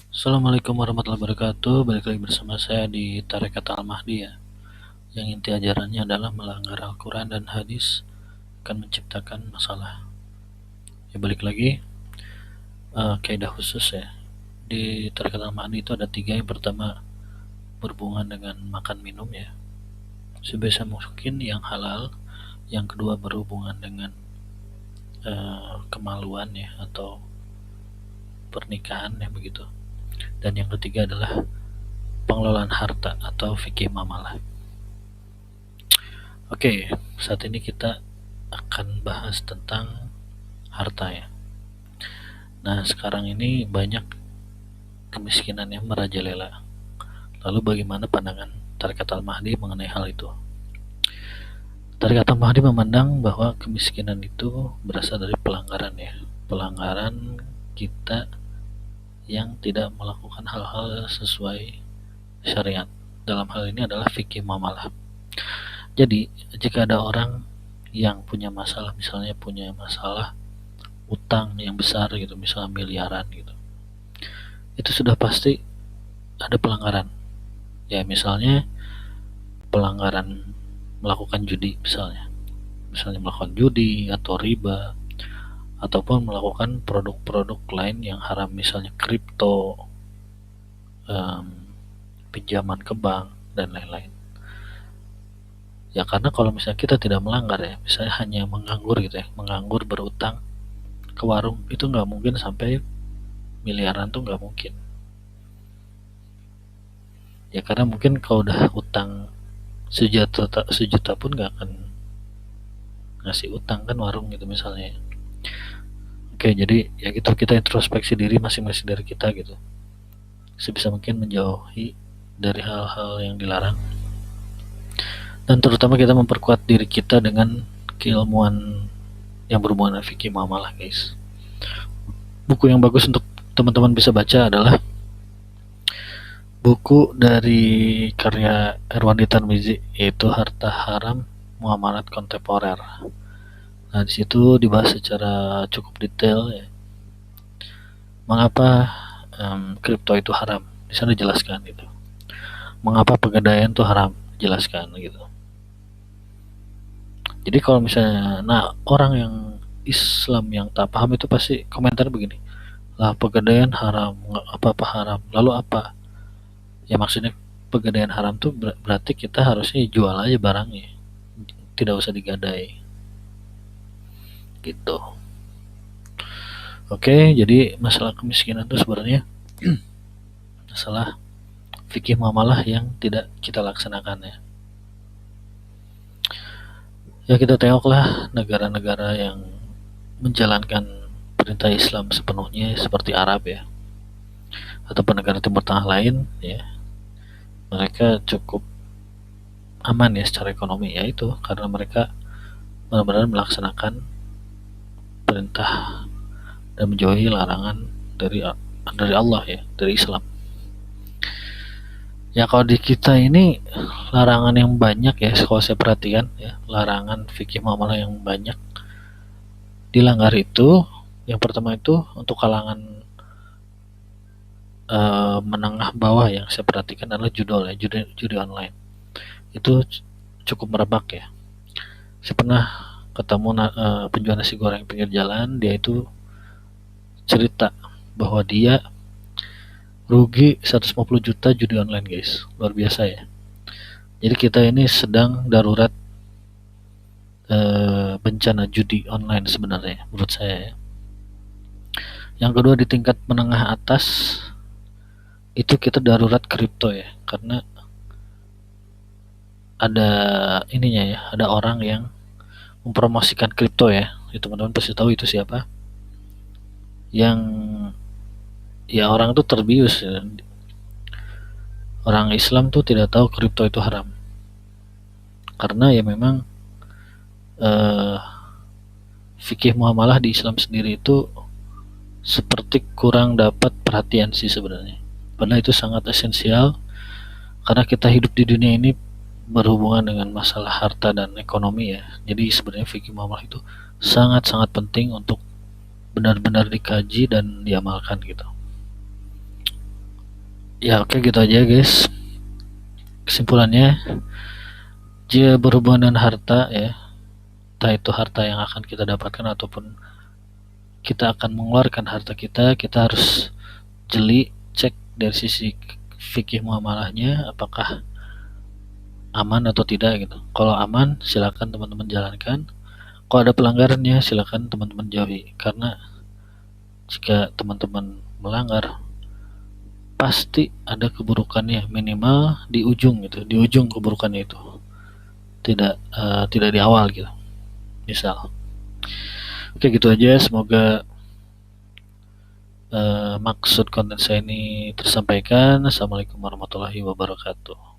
Assalamualaikum warahmatullahi wabarakatuh. Balik lagi bersama saya di Tarekat Al-Mahdi ya. Yang inti ajarannya adalah melanggar Al-Quran dan hadis akan menciptakan masalah. Ya balik lagi, kaidah khusus ya. Di Tarekat Al-Mahdi itu ada tiga. Yang pertama berhubungan dengan makan minum ya. Sebisa mungkin yang halal. Yang kedua berhubungan dengan kemaluan ya atau pernikahan ya begitu. Dan yang ketiga adalah pengelolaan harta atau fikih mamalah. Oke, saat ini kita akan bahas tentang harta ya. Nah, sekarang ini banyak kemiskinan yang merajalela. Lalu bagaimana pandangan Tarekat Al-Mahdi mengenai hal itu? Tarekat Al-Mahdi memandang bahwa kemiskinan itu berasal dari pelanggaran ya. Pelanggaran kita yang tidak melakukan hal-hal sesuai syariat. Dalam hal ini adalah fikih muamalah. Jadi, jika ada orang yang punya masalah, misalnya punya masalah utang yang besar gitu, misalnya miliaran gitu, itu sudah pasti ada pelanggaran. Ya, misalnya pelanggaran melakukan judi misalnya melakukan judi atau riba, ataupun melakukan produk-produk lain yang haram, misalnya kripto, pinjaman ke bank, dan lain-lain. Ya karena kalau misalnya kita tidak melanggar ya, misalnya hanya menganggur gitu ya, menganggur berutang ke warung, itu nggak mungkin sampai miliaran tuh nggak mungkin. Ya karena mungkin kalau udah utang sejuta pun nggak akan ngasih utang kan warung gitu misalnya. Oke, jadi ya gitu, kita introspeksi diri masing-masing dari kita gitu. Sebisa mungkin menjauhi dari hal-hal yang dilarang. Dan terutama kita memperkuat diri kita dengan keilmuan yang berhubungan dengan fikih muamalah, guys. Buku yang bagus untuk teman-teman bisa baca adalah buku dari karya Erwandi Tarmizi, yaitu Harta Haram Muamalat Kontemporer. Nah, di situ dibahas secara cukup detail ya, mengapa kripto itu haram. Di sana dijelaskan gitu. Mengapa pegadaian itu haram, jelaskan gitu. Jadi kalau misalnya, nah orang yang Islam yang tak paham itu pasti komentar begini, lah pegadaian haram, apa-apa haram, lalu apa? Ya maksudnya pegadaian haram tuh berarti kita harusnya jual aja barangnya, tidak usah digadai, gitu. Oke, jadi masalah kemiskinan itu sebenarnya masalah fikih muamalah yang tidak kita laksanakan ya. Ya kita tengoklah negara-negara yang menjalankan perintah Islam sepenuhnya seperti Arab ya, ataupun negara Timur Tengah lain ya, mereka cukup aman ya secara ekonomi, yaitu karena mereka benar-benar melaksanakan perintah dan menjauhi larangan dari Allah ya, dari Islam. Ya kalau di kita ini larangan yang banyak ya, kalau saya perhatikan ya, larangan fikih muamalah yang banyak dilanggar itu, yang pertama itu untuk kalangan menengah bawah yang saya perhatikan adalah judol ya, judi online. Itu cukup merebak ya. Saya pernah ketemu penjual nasi goreng pinggir jalan, dia itu cerita bahwa dia rugi 150 juta judi online, guys. Luar biasa ya. Jadi kita ini sedang darurat bencana judi online sebenarnya menurut saya ya. Yang kedua, di tingkat menengah atas itu kita darurat kripto ya, karena ada ininya ya, ada orang yang mempromosikan kripto ya. Itu teman-teman pasti tahu itu siapa. Yang ya orang itu terbius ya. Orang Islam tuh tidak tahu kripto itu haram, karena ya memang fikih muamalah di Islam sendiri itu seperti kurang dapat perhatian sih sebenarnya. Padahal itu sangat esensial, karena kita hidup di dunia ini berhubungan dengan masalah harta dan ekonomi ya. Jadi sebenarnya fikih muamalah itu sangat-sangat penting untuk benar-benar dikaji dan diamalkan gitu. Ya oke gitu aja guys. Kesimpulannya, jika berhubungan dengan harta ya, entah itu harta yang akan kita dapatkan ataupun kita akan mengeluarkan harta kita, kita harus jeli cek dari sisi fikih muamalahnya apakah aman atau tidak gitu. Kalau aman, silakan teman-teman jalankan. Kalau ada pelanggarannya, silakan teman-teman jauhi. Karena jika teman-teman melanggar, pasti ada keburukannya minimal di ujung gitu, di ujung keburukannya itu. Tidak di awal gitu. Misal. Oke gitu aja. Semoga maksud konten saya ini tersampaikan. Assalamualaikum warahmatullahi wabarakatuh.